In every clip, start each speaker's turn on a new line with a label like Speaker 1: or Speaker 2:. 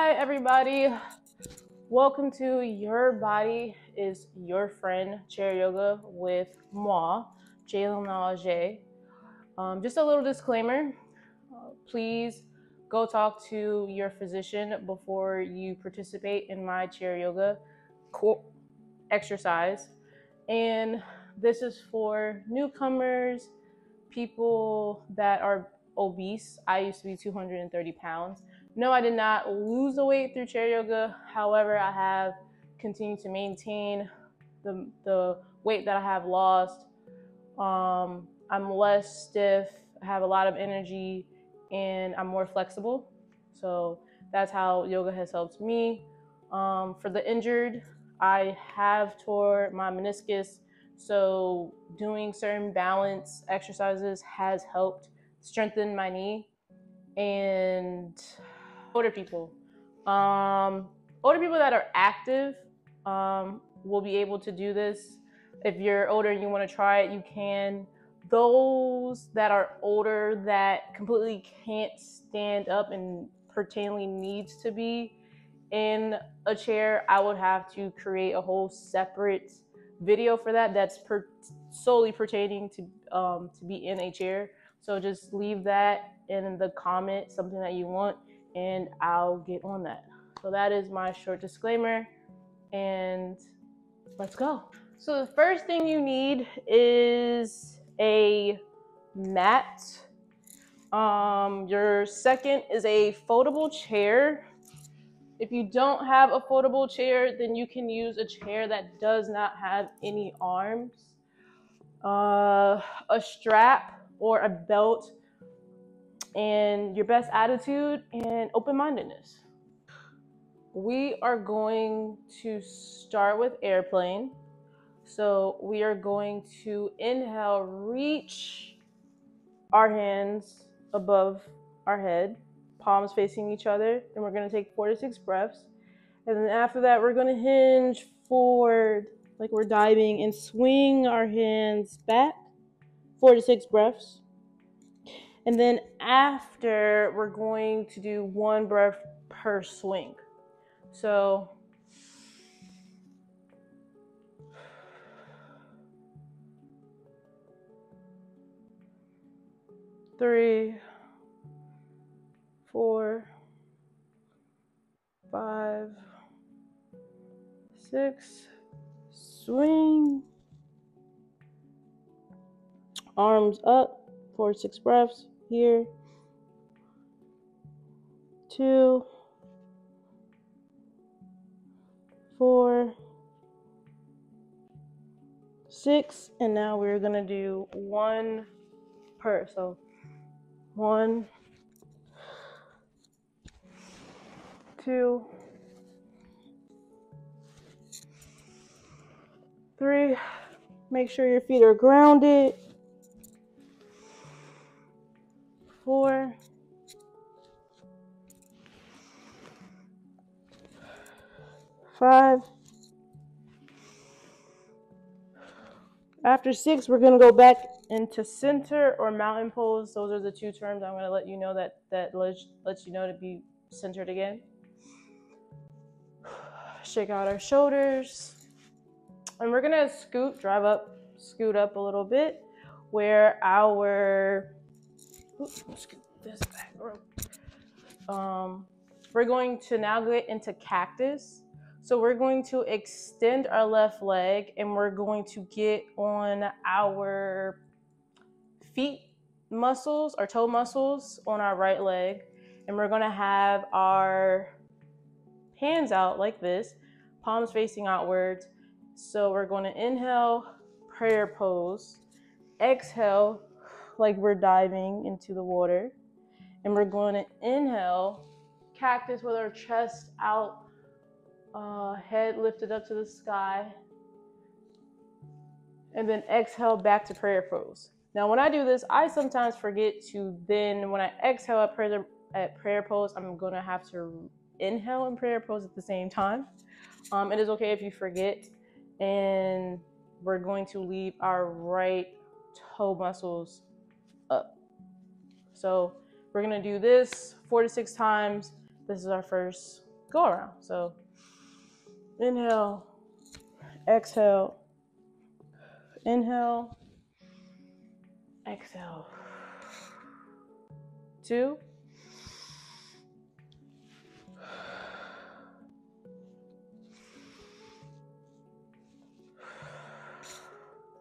Speaker 1: Hi everybody, welcome to Your Body is Your Friend Chair Yoga with moi, Jay. Just a little disclaimer, please go talk to your physician before you participate in my chair yoga exercise. And this is for newcomers, people that are obese. I used to be 230 pounds. No, I did not lose the weight through chair yoga. However, I have continued to maintain the weight that I have lost. I'm less stiff, I have a lot of energy, and I'm more flexible. So that's how yoga has helped me. For the injured, I have tore my meniscus. So doing certain balance exercises has helped strengthen my knee. And older people that are active will be able to do this. If you're older and you want to try it, you can. Those that are older that completely can't stand up and pertainingly needs to be in a chair, I would have to create a whole separate video for that that's solely pertaining to be in a chair. So just leave that in the comment, something that you want, and I'll get on that. So that is my short disclaimer, and let's go. So the first thing you need is a mat. Your second is a foldable chair. If you don't have a foldable chair, then you can use a chair that does not have any arms, a strap or a belt, and your best attitude and open-mindedness. We are going to start with airplane. So we are going to inhale, reach our hands above our head, palms facing each other, and we're going to take 4 to 6 breaths. And then after that, we're going to hinge forward like we're diving and swing our hands back, 4 to 6 breaths. And then after, we're going to do 1 breath per swing. So three, 4, 5, 6, swing, arms up, 4 to 6 breaths here, 2, 4, 6, and now we're gonna do 1 per. So 1, 2, 3. Make sure your feet are grounded. 4, 5. After 6, we're gonna go back into center or mountain pose. Those are the 2 terms I'm gonna let you know that lets you know to be centered again. Shake out our shoulders. And we're gonna scoot up a little bit where our, scoot this back. We're going to now get into cactus. So we're going to extend our left leg and we're going to get on our feet muscles, our toe muscles on our right leg. And we're gonna have our hands out like this, palms facing outwards. So we're going to inhale, prayer pose, exhale like we're diving into the water, and we're going to inhale, cactus with our chest out, head lifted up to the sky, and then exhale back to prayer pose. Now when I do this, I sometimes forget to then, when I exhale at prayer pose, I'm going to have to inhale in prayer pose at the same time. It is okay if you forget. And we're going to leave our right toe muscles up. So we're gonna do this 4 to 6 times. This is our first go around. So inhale, exhale, inhale, exhale. 2,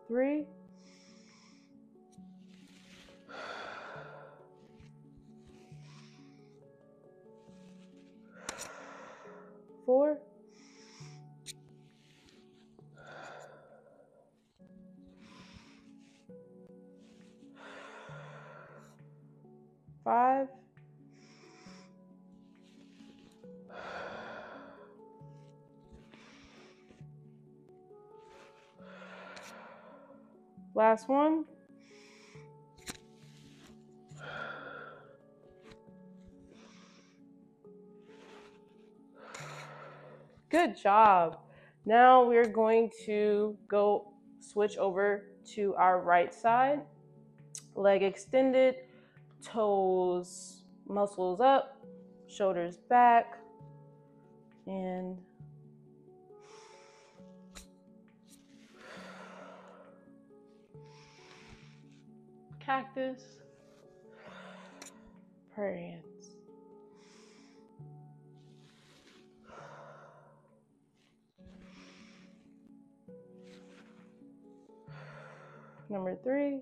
Speaker 1: 3, 4, 5, 1. Good job. Now we're going to go switch over to our right side. Leg extended, toes, muscles up, shoulders back, and cactus, prayer hands. Number 3.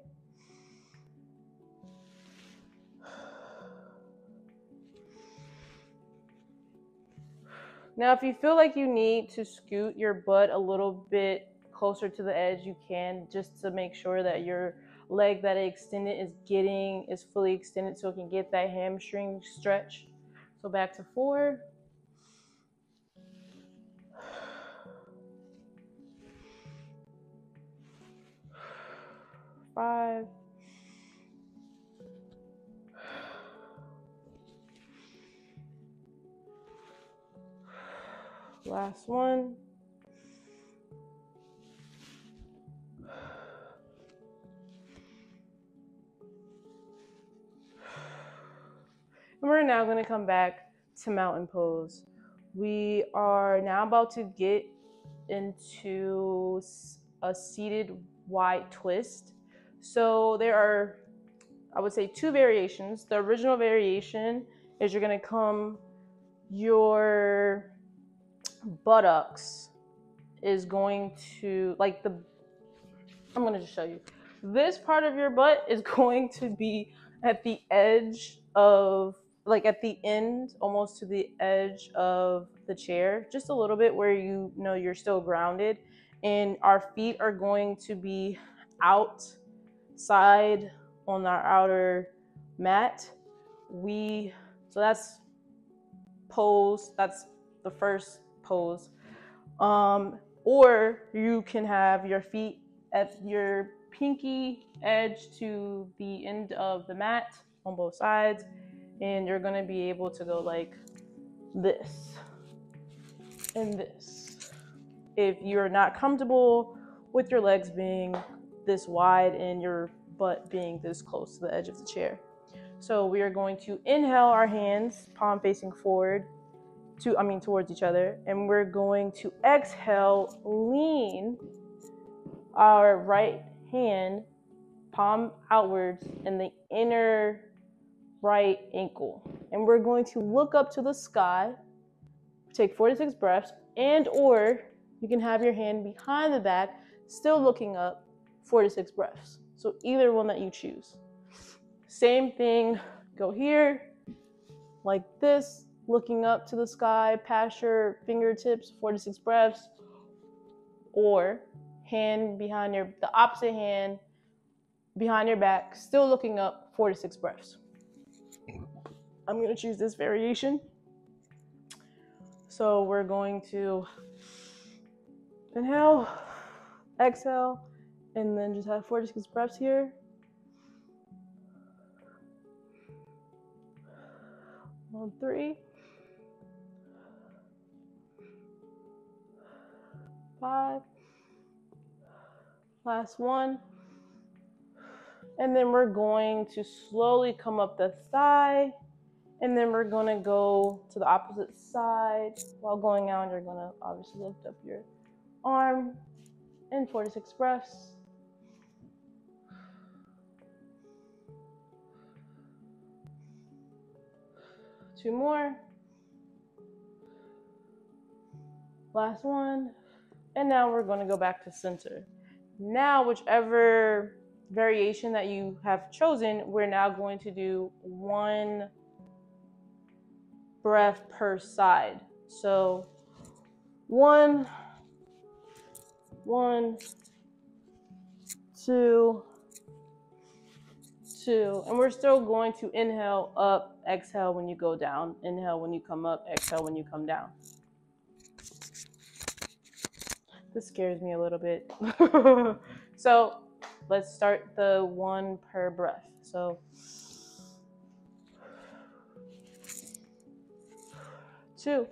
Speaker 1: Now, if you feel like you need to scoot your butt a little bit closer to the edge, you can, just to make sure that your leg that is extended is fully extended so it can get that hamstring stretch. So back to 4. 5. Last one. And we're now going to come back to mountain pose. We are now about to get into a seated wide twist. So there are, I would say, 2 variations. The original variation is you're going to come, your buttocks is going to, I'm going to just show you. This part of your butt is going to be at the edge of, at the end, almost to the edge of the chair, just a little bit where you know you're still grounded. And our feet are going to be outside on our outer mat. So that's pose, that's the first pose. Or you can have your feet at your pinky edge to the end of the mat on both sides, and you're going to be able to go like this and this. If you're not comfortable with your legs being this wide and your butt being this close to the edge of the chair. So we are going to inhale our hands, palm facing forward, towards each other, and we're going to exhale, lean our right hand, palm outwards, in the inner right ankle. And we're going to look up to the sky, take 4 to 6 breaths, and or you can have your hand behind the back, still looking up, 4 to 6 breaths. So either one that you choose. Same thing, go here, like this, looking up to the sky, past your fingertips, 4 to 6 breaths, or hand behind the opposite hand behind your back, still looking up, 4 to 6 breaths. I'm going to choose this variation. So we're going to inhale, exhale, and then just have 4 to 6 breaths here. 1, 3, 5, last one. And then we're going to slowly come up the thigh And then we're gonna go to the opposite side. While going out, you're gonna obviously lift up your arm in 4 to 6 breaths. Two more. Last one. And now we're gonna go back to center. Now, whichever variation that you have chosen, we're now going to do 1 breath per side. So 1, 1, 2, 2, and we're still going to inhale up, exhale when you go down, inhale when you come up, exhale when you come down. This scares me a little bit. So let's start the 1 per breath. So 2.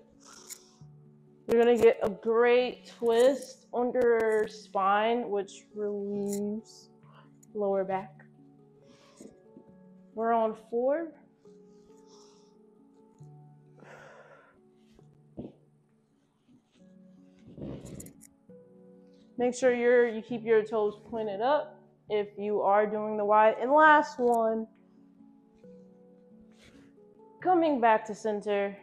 Speaker 1: You're gonna get a great twist under your spine, which relieves lower back. We're on 4. Make sure you keep your toes pointed up if you are doing the wide. And last one, coming back to center,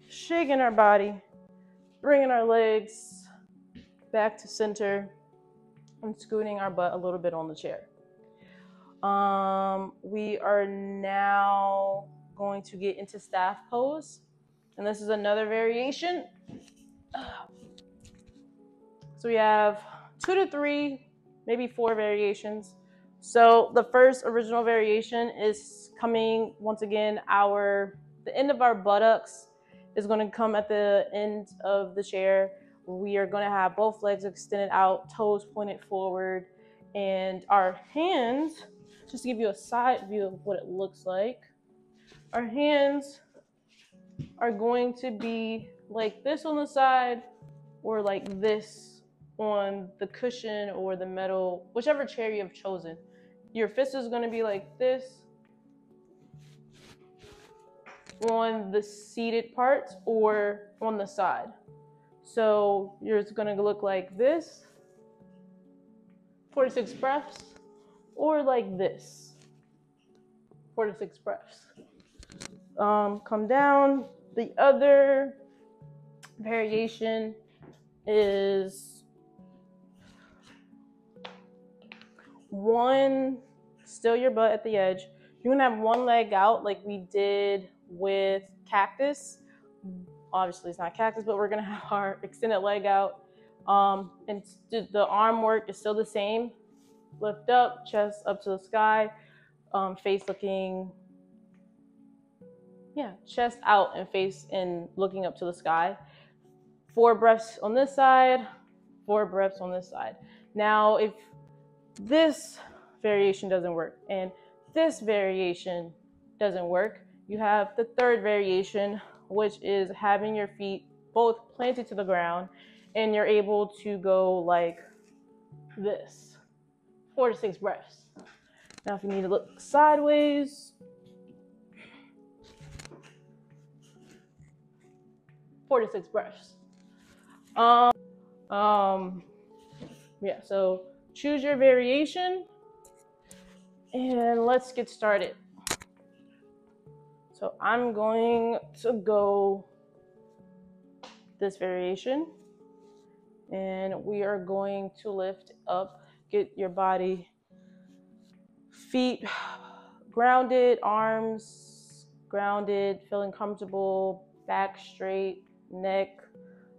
Speaker 1: shaking our body, bringing our legs back to center, and scooting our butt a little bit on the chair. We are now going to get into staff pose, and this is another variation. So we have 2 to 3, maybe 4 variations. So the first original variation is coming, once again, the end of our buttocks is going to come at the end of the chair. We are going to have both legs extended out, toes pointed forward, and our hands, just to give you a side view of what it looks like, our hands are going to be like this on the side or like this on the cushion or the metal, whichever chair you have chosen. Your fist is going to be like this on the seated part or on the side. So yours is going to look like this, 4 to 6 breaths, or like this, 4 to 6 breaths. Come down. The other variation is 1, still your butt at the edge. You're gonna have 1 leg out like we did with cactus. Obviously it's not cactus, but we're gonna have our extended leg out. And the arm work is still the same. Lift up, chest up to the sky, face looking, chest out and face and looking up to the sky. 4 breaths on this side, 4 breaths on this side. Now, if this variation doesn't work and this variation doesn't work, you have the third variation, which is having your feet both planted to the ground, and you're able to go like this, 4 to 6 breaths. Now if you need to look sideways, 4 to 6 breaths. So choose your variation and let's get started. So I'm going to go this variation, and we are going to lift up, get your body, feet grounded, arms grounded, feeling comfortable, back straight, neck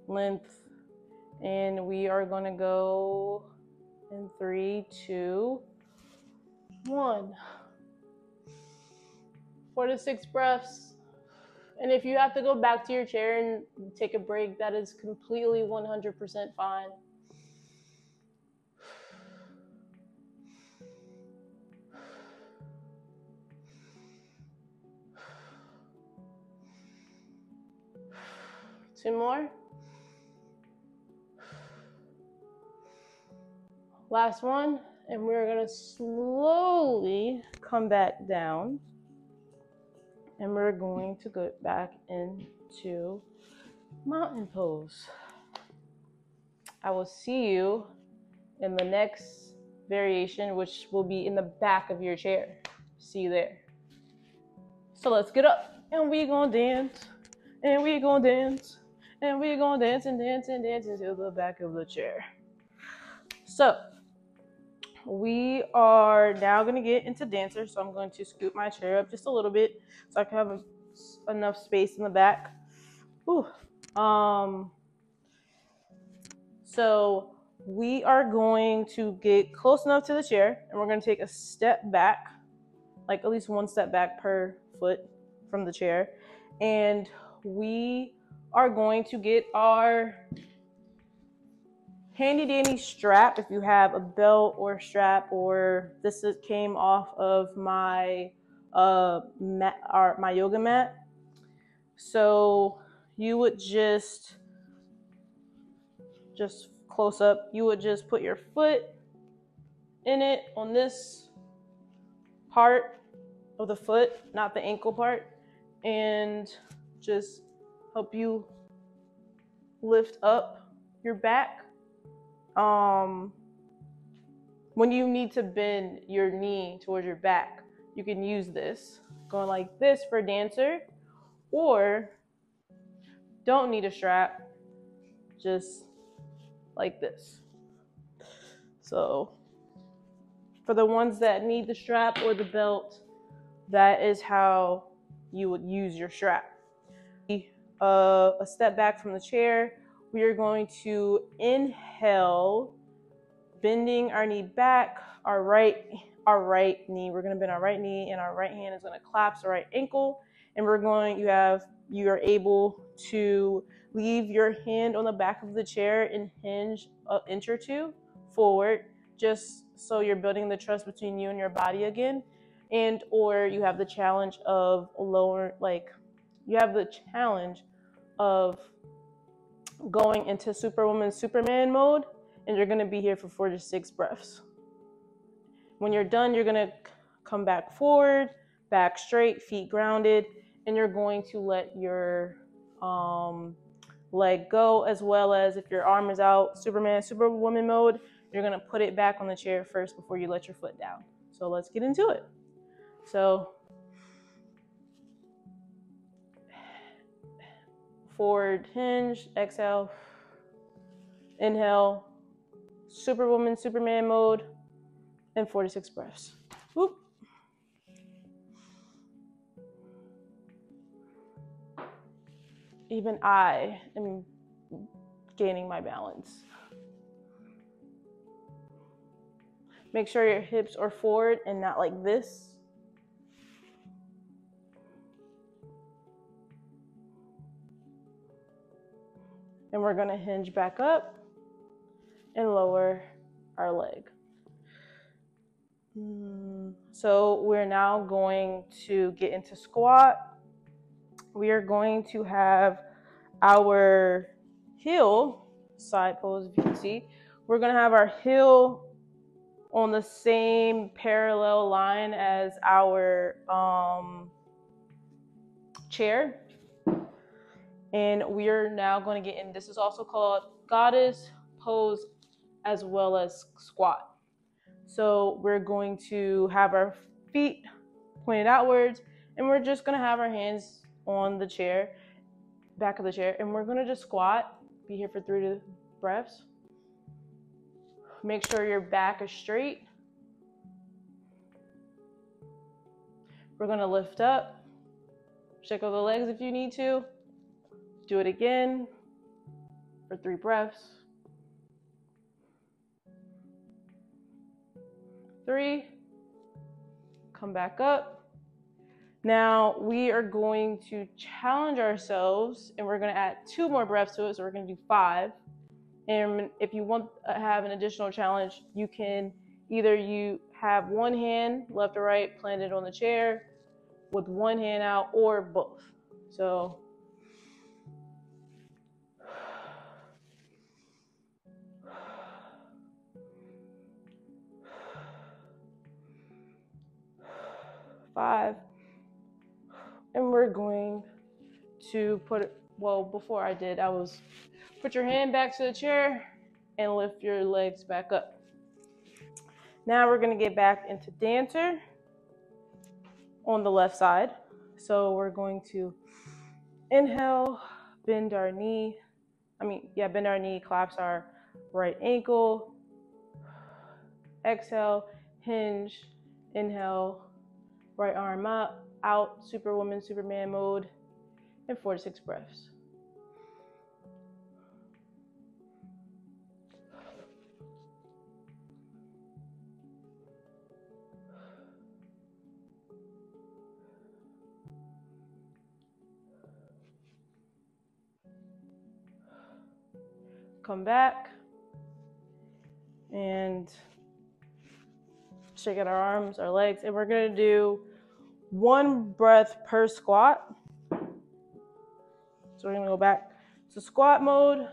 Speaker 1: length, and we are going to go in 3, 2, 1. 4 to 6 breaths. And if you have to go back to your chair and take a break, that is completely 100% fine. Two more. Last one, and we're gonna slowly come back down. And we're going to go back into mountain pose. I will see you in the next variation, which will be in the back of your chair. See you there. So let's get up and we gonna dance and we gonna dance and we gonna dance and dance and dance into the back of the chair. So we are now gonna get into dancer. So I'm going to scoot my chair up just a little bit so I can have enough space in the back. Whew. So we are going to get close enough to the chair and we're going to take a step back, like at least one step back per foot from the chair. And we are going to get our handy dandy strap. If you have a belt or strap, or this came off of my my yoga mat. So you would just close up, you would just put your foot in it on this part of the foot, not the ankle part, and just help you lift up your back. When you need to bend your knee towards your back, you can use this, going like this for dancer, or don't need a strap, just like this. So for the ones that need the strap or the belt, that is how you would use your strap. A step back from the chair, we are going to inhale, bending our knee back, our right knee. We're going to bend our right knee, and our right hand is going to clasp the right ankle. And you are able to leave your hand on the back of the chair and hinge an inch or two forward, just so you're building the trust between you and your body again. And or you have the challenge of going into Superwoman, Superman mode, and you're going to be here for 4 to 6 breaths. When you're done, you're going to come back forward, back straight, feet grounded, and you're going to let your leg go, as well as if your arm is out, Superman, Superwoman mode, you're going to put it back on the chair first before you let your foot down. So let's get into it. So forward hinge, exhale, inhale, Superwoman, Superman mode, and 4 to 6 breaths. Whoop. Even I am gaining my balance. Make sure your hips are forward and not like this. And we're going to hinge back up and lower our leg. So we're now going to get into squat. We are going to have our heel, side pose if you can see. We're going to have our heel on the same parallel line as our chair. And we are now going to get in, this is also called goddess pose as well as squat. So we're going to have our feet pointed outwards, and we're just going to have our hands on the chair, back of the chair, and we're going to just squat, be here for 3 breaths. Make sure your back is straight. We're going to lift up, shake out the legs if you need to. Do it again for 3 breaths. 3, come back up. Now we are going to challenge ourselves, and we're going to add 2 more breaths to it, so we're going to do 5. And if you want to have an additional challenge, you can you have one hand, left or right, planted on the chair with one hand out, or both. So five, and to before I did, put your hand back to the chair and lift your legs back up. Now we're going to get back into dancer on the left side. So we're going to inhale, bend our knee, collapse our right ankle. Exhale, hinge, inhale, right arm up, out, Superwoman, Superman mode, and 4 to 6 breaths. Come back and shake out our arms, our legs, and we're gonna do 1 breath per squat. So we're gonna go back to squat mode,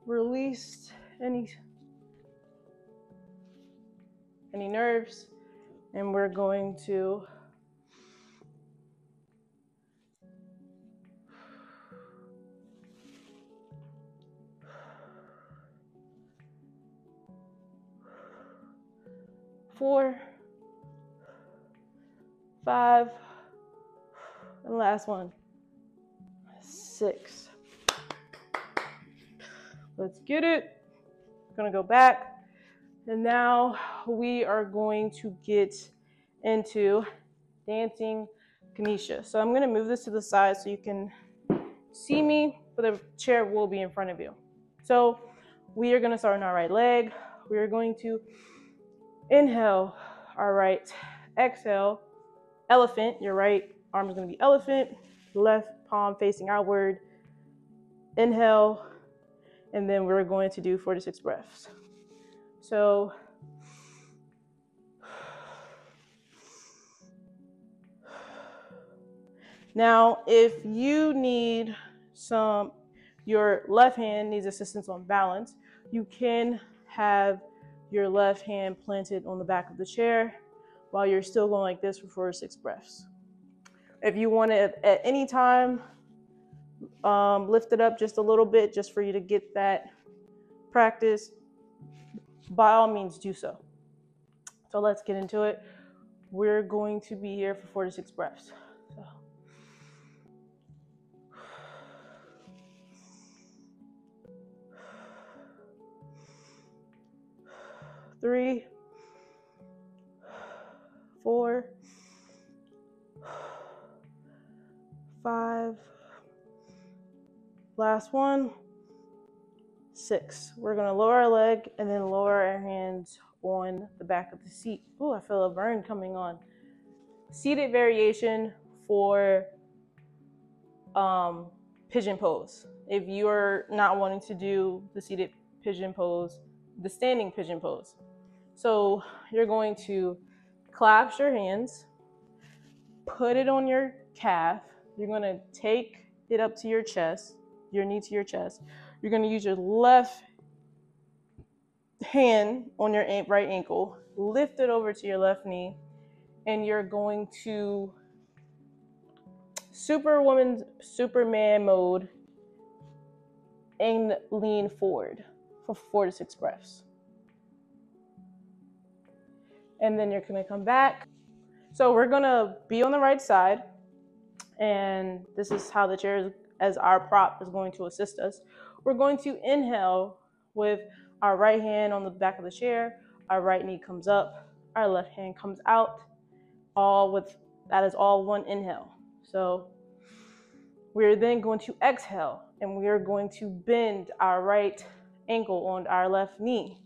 Speaker 1: release any nerves, and we're going to four, 5, and last one, 6. Let's get it. Gonna go back, and now we are going to get into dancing Ganesha. So I'm gonna move this to the side so you can see me, but the chair will be in front of you. So we are gonna start on our right leg. We are going to inhale our right, exhale, elephant. Your right arm is gonna be elephant, left palm facing outward. Inhale, and then we're going to do 4 to 6 breaths. So now if you need your left hand needs assistance on balance, you can have your left hand planted on the back of the chair while you're still going like this for 4 to 6 breaths. If you want to at any time lift it up just a little bit just for you to get that practice, by all means do so. So let's get into it. We're going to be here for 4 to 6 breaths. So. 3, 4, 5, last one, 6. We're gonna lower our leg and then lower our hands on the back of the seat. Oh, I feel a burn coming on. Seated variation for pigeon pose. If you're not wanting to do the seated pigeon pose, the standing pigeon pose. So you're going to clasp your hands, put it on your calf. You're going to take it up to your chest, your knee to your chest. You're going to use your left hand on your right ankle, lift it over to your left knee, and you're going to Superwoman, Superman mode and lean forward for 4 to 6 breaths. And then you're going to come back. So we're going to be on the right side, and this is how the chair, as our prop, is going to assist us. We're going to inhale with our right hand on the back of the chair, our right knee comes up, our left hand comes out, that is all one inhale. So we're then going to exhale, and we are going to bend our right ankle on our left knee.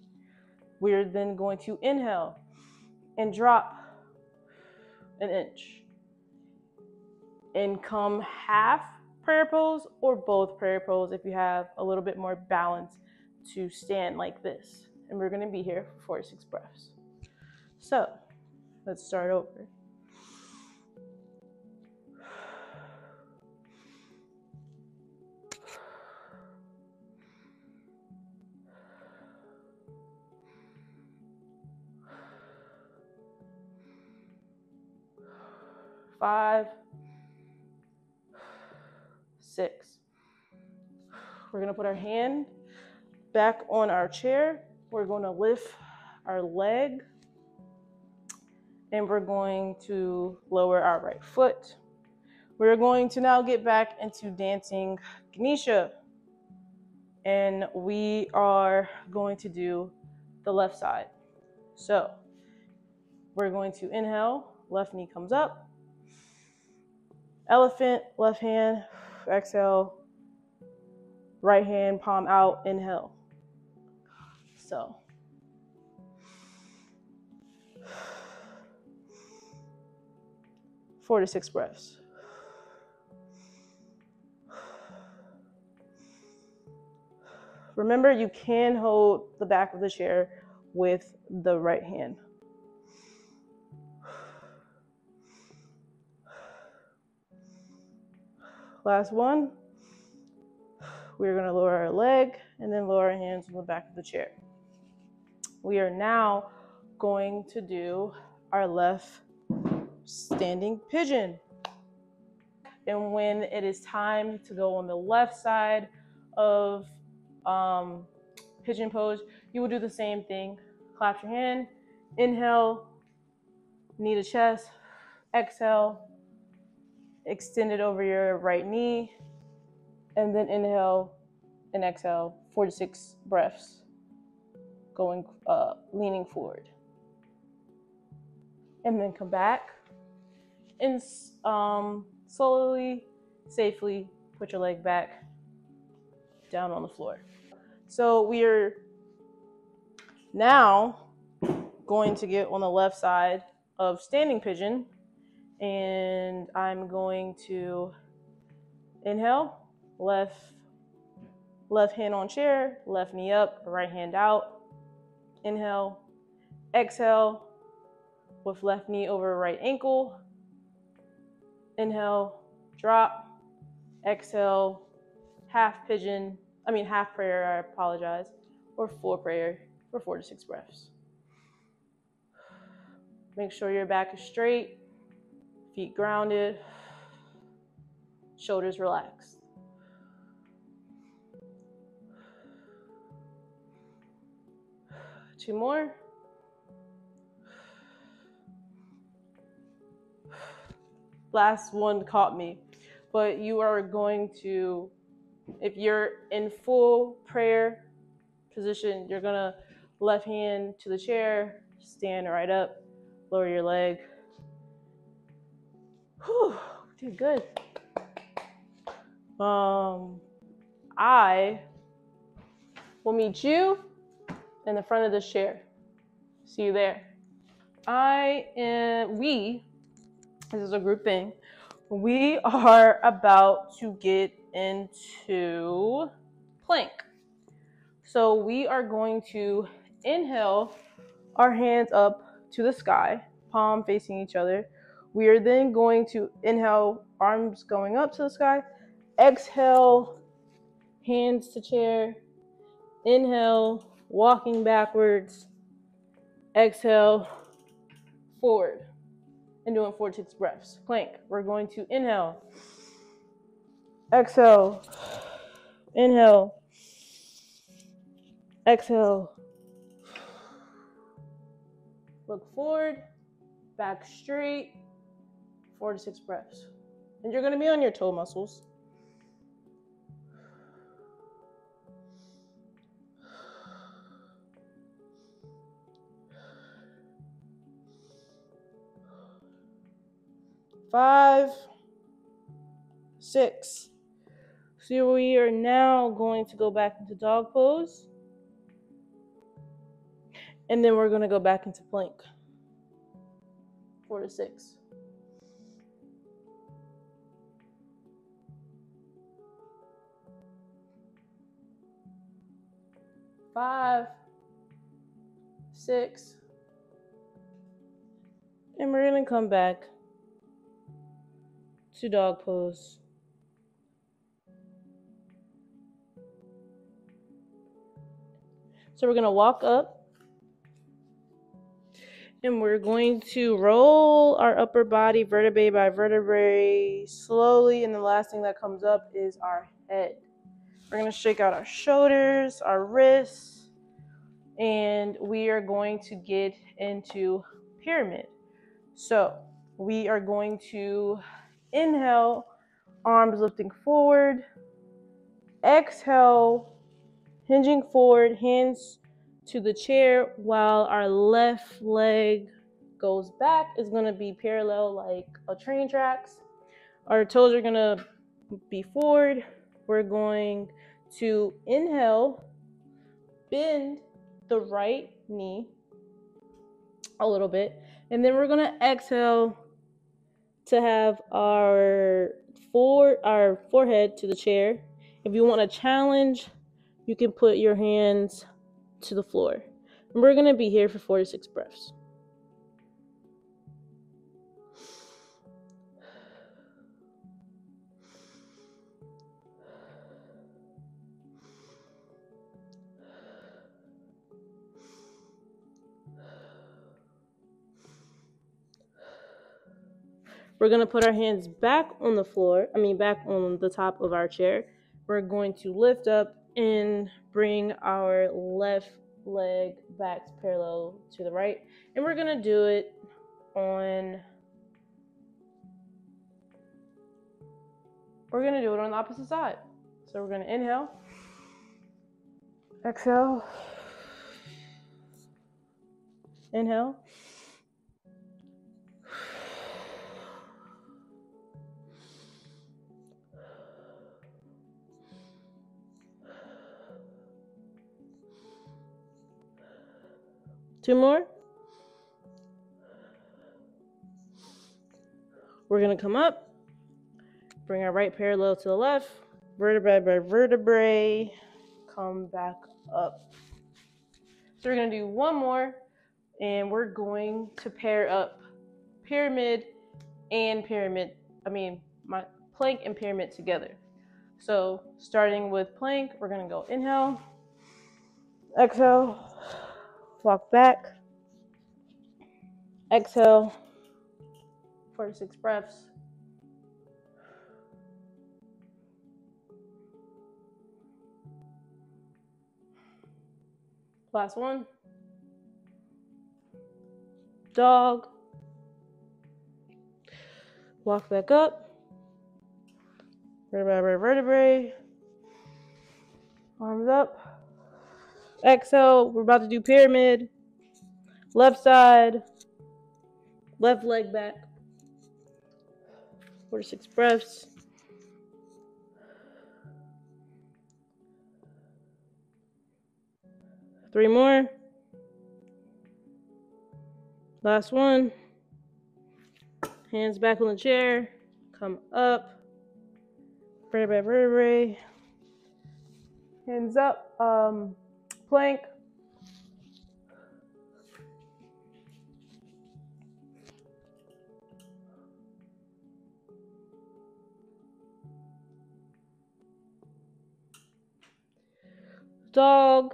Speaker 1: We're then going to inhale and drop an inch. And come half prayer pose or both prayer pose if you have a little bit more balance to stand like this. And we're going to be here for 4 to 6 breaths. So let's start over. Five, We're gonna put our hand back on our chair. We're gonna lift our leg, and we're going to lower our right foot. We're going to now get back into dancing Ganesha, and we are going to do the left side. So we're going to inhale, left knee comes up, elephant, left hand, exhale, right hand, palm out, inhale. So 4 to 6 breaths. Remember, you can hold the back of the chair with the right hand. Last one. We're going to lower our leg and then lower our hands on the back of the chair. We are now going to do our left standing pigeon. And when it is time to go on the left side of pigeon pose, you will do the same thing. Clap your hand, inhale, knee to chest, exhale, extend it over your right knee, and then inhale and exhale 4 to 6 breaths, going leaning forward. And then come back and slowly, safely put your leg back down on the floor. So we are now going to get on the left side of standing pigeon, and I'm going to inhale, left hand on chair, left knee up, right hand out, inhale, exhale with left knee over right ankle, inhale, drop, exhale, half prayer, I apologize, or full prayer for 4 to 6 breaths. Make sure your back is straight, feet grounded, shoulders relaxed. Two more. Last one caught me, but you are going to, if you're in full prayer position, you're gonna left hand to the chair, stand right up, lower your leg. Whew, did good. I will meet you in the front of this chair. See you there. This is a group thing. We are about to get into plank. So we are going to inhale our hands up to the sky, palm facing each other. We are then going to inhale, arms going up to the sky. Exhale, hands to chair. Inhale, walking backwards. Exhale, forward. And doing 4 to 6 breaths. Plank. We're going to inhale. Exhale. Inhale. Exhale. Look forward. Back straight. 4 to 6 breaths. And you're going to be on your toe muscles. Five, 6. So we are now going to go back into dog pose. And then we're going to go back into plank. 4 to 6. 5, 6. And we're going to come back to dog pose. So we're going to walk up and we're going to roll our upper body vertebrae by vertebrae slowly, and the last thing that comes up is our head. We're gonna shake out our shoulders, our wrists, and we are going to get into pyramid. So we are going to inhale, arms lifting forward, exhale, hinging forward, hands to the chair while our left leg goes back. Is going to be parallel like a train tracks. Our toes are going to be forward. We're going to inhale, bend the right knee a little bit, and then we're going to exhale to have our forehead to the chair. If you want a challenge, you can put your hands to the floor. And we're going to be here for 4 to 6 breaths. We're going to put our hands back on the floor, back on the top of our chair. We're going to lift up and bring our left leg back parallel to the right. And we're going to do it on the opposite side. So we're going to inhale, exhale, inhale, two more. We're going to come up, bring our right parallel to the left, vertebrae by vertebrae, come back up. So we're going to do one more, and we're going to pair up pyramid and pyramid, my plank and pyramid together. So starting with plank, we're going to go inhale, exhale, walk back, exhale, 4 to 6 breaths. Last one. Dog. Walk back up. Vertebrae, vertebrae. Arms up. Exhale. We're about to do pyramid. Left side. Left leg back. 4 to 6 breaths. Three more. Last one. Hands back on the chair. Come up. Vertebrae, vertebrae. Hands up. Plank. Dog.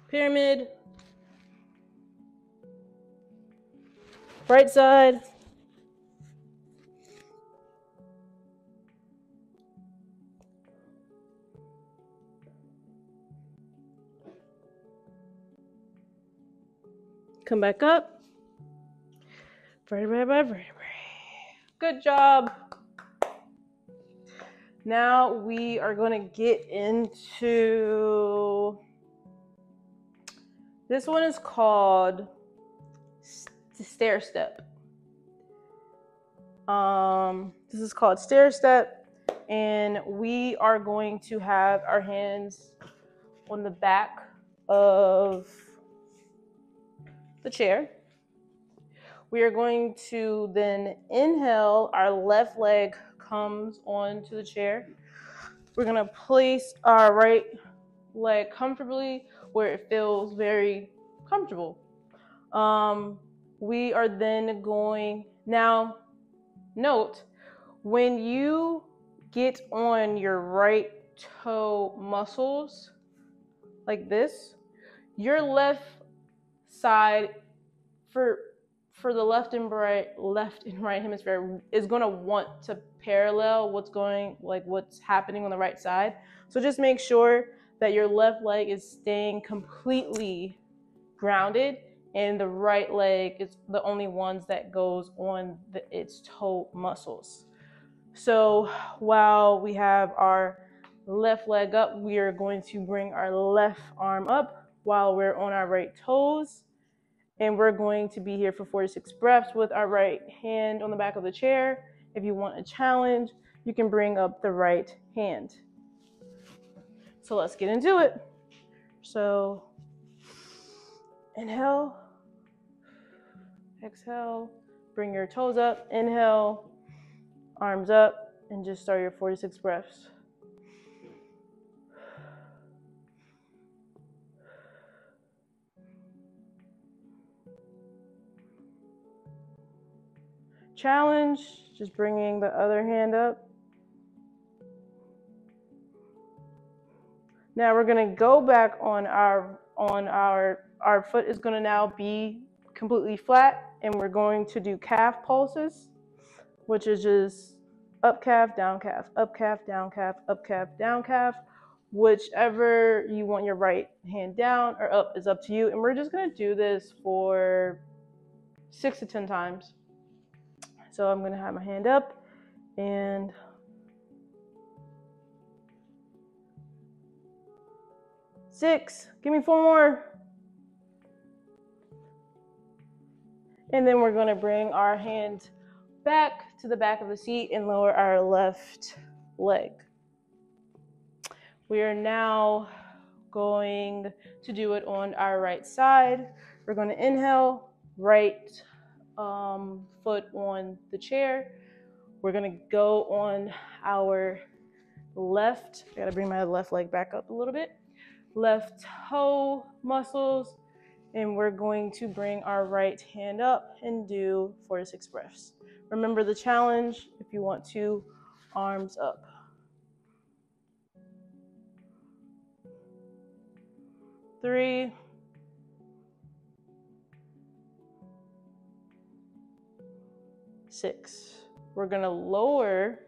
Speaker 1: Pyramid. Right side. Come back up. Vertebrae by vertebrae. Good job. Now we are going to get into, this one is called stair step. This is called stair step, and we are going to have our hands on the back of the chair. We are going to then inhale, our left leg comes onto the chair. We're going to place our right leg comfortably where it feels very comfortable. We are then going, now note, when you get on your right toe muscles like this, your left side, for for the left and right hemisphere is going to want to parallel what's happening on the right side. So just make sure that your left leg is staying completely grounded and the right leg is the only ones that goes on its toe muscles. So while we have our left leg up, we are going to bring our left arm up while we're on our right toes. And we're going to be here for 4 to 6 breaths with our right hand on the back of the chair. If you want a challenge, you can bring up the right hand. So let's get into it. So inhale, exhale, bring your toes up, inhale, arms up, and just start your 4 to 6 breaths. Challenge, just bringing the other hand up. Now we're going to go back on our foot is going to now be completely flat, and we're going to do calf pulses, which is just up calf, down calf, up calf, down calf, up calf, down calf. Whichever you want your right hand down or up is up to you. And we're just going to do this for 6 to 10 times. So I'm going to have my hand up and 6. Give me 4 more. And then we're going to bring our hand back to the back of the seat and lower our left leg. We are now going to do it on our right side. We're going to inhale, right foot on the chair. We're going to go on our left. I got to bring my left leg back up a little bit. Left toe muscles. And we're going to bring our right hand up and do 4 to 6 breaths. Remember the challenge, if you want to, arms up. 3, 6. We're going to lower,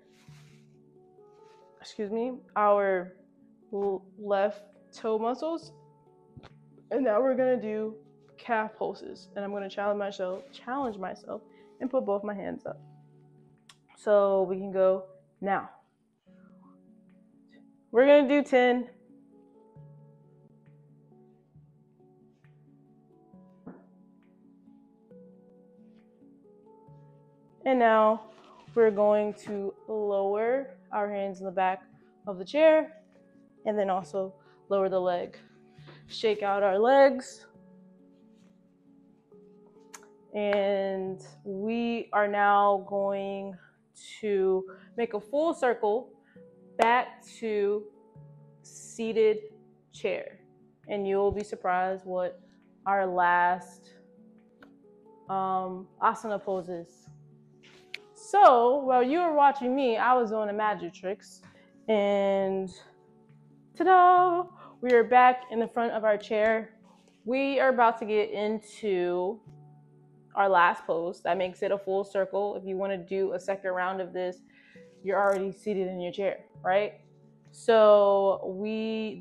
Speaker 1: our left toe muscles. And now we're going to do calf pulses. And I'm going to challenge myself and put both my hands up. So we can go now. We're going to do 10. And now we're going to lower our hands in the back of the chair and then also lower the leg. Shake out our legs. And we are now going to make a full circle back to seated chair. And you'll be surprised what our last asana pose is. So while you were watching me, I was doing the magic tricks, and ta-da! We are back in the front of our chair. We are about to get into our last pose. That makes it a full circle. If you want to do a second round of this, you're already seated in your chair, right? So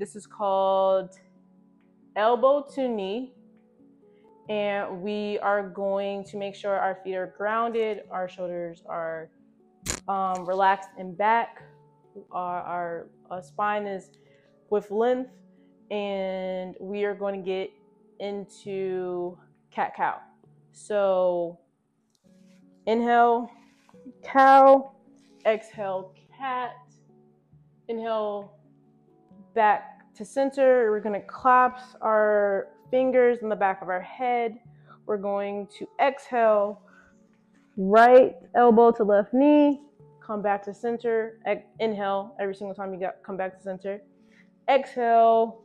Speaker 1: this is called elbow to knee. And we are going to make sure our feet are grounded, our shoulders are relaxed and back, our spine is with length, and we are going to get into cat-cow. So inhale, cow, exhale, cat, inhale, back to center. We're going to collapse our fingers in the back of our head. We're going to exhale, right elbow to left knee, come back to center. Inhale every single time you come back to center. Exhale,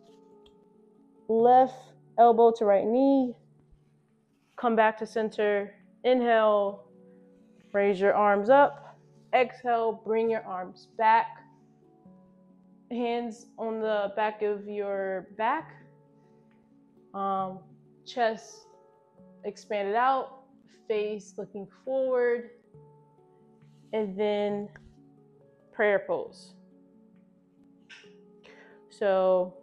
Speaker 1: left elbow to right knee, come back to center. Inhale, raise your arms up. Exhale, bring your arms back. Hands on the back of your back. Chest expanded out, face looking forward, and then prayer pose. So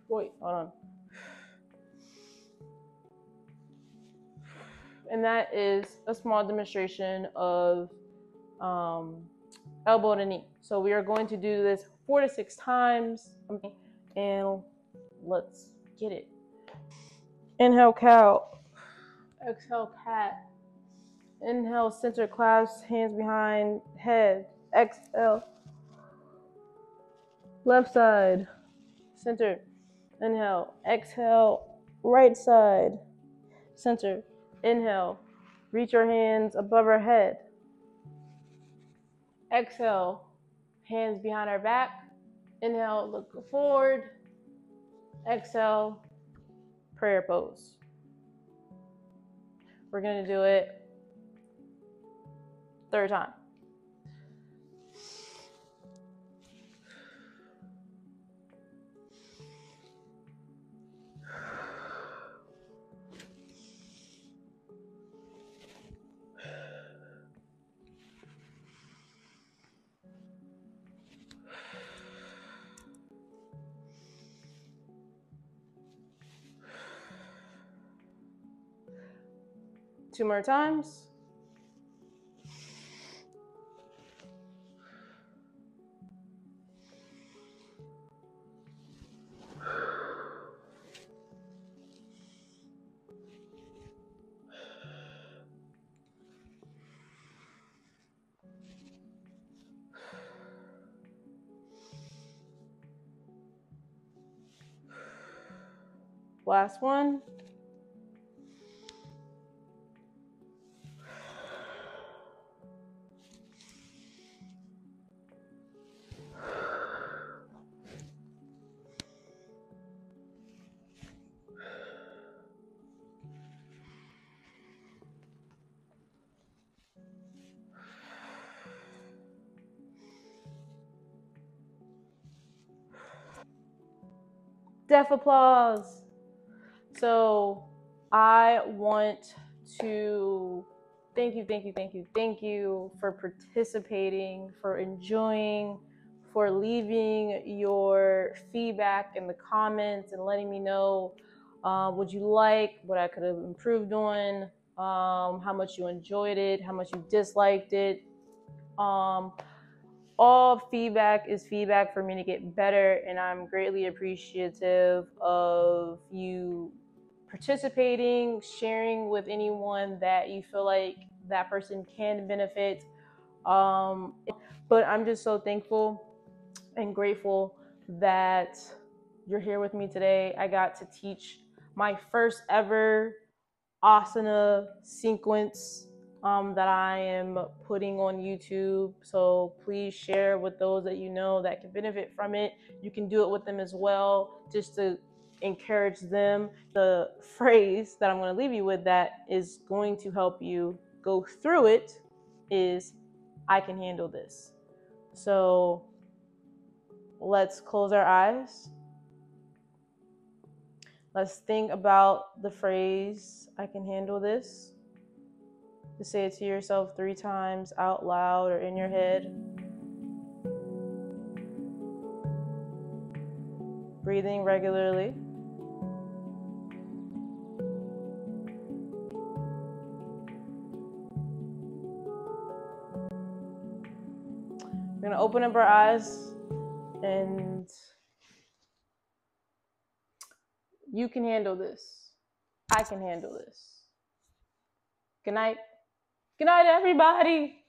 Speaker 1: wait, hold on. And that is a small demonstration of elbow to knee. So we are going to do this 4 to 6 times, and let's get it. Inhale, cow. Exhale, cat. Inhale, center clasp, hands behind head. Exhale, left side, center. Inhale, exhale, right side, center. Inhale, reach your hands above our head. Exhale, hands behind our back. Inhale, look forward. Exhale, prayer pose. We're going to do it 3rd time. Two more times. Last one. Deaf applause. So I want to thank you for participating, for enjoying, for leaving your feedback in the comments and letting me know what you like, what I could have improved on, how much you enjoyed it, how much you disliked it. All feedback is feedback for me to get better, and I'm greatly appreciative of you participating, sharing with anyone that you feel like that person can benefit. But I'm just so thankful and grateful that you're here with me today. I got to teach my first ever Asana sequence that I am putting on YouTube. So please share with those that you know that can benefit from it. You can do it with them as well, just to encourage them. The phrase that I'm going to leave you with that is going to help you go through it is, I can handle this. So let's close our eyes. Let's think about the phrase, I can handle this. Just say it to yourself 3 times out loud or in your head. Breathing regularly. We're going to open up our eyes, and you can handle this. I can handle this. Good night. Good night, everybody.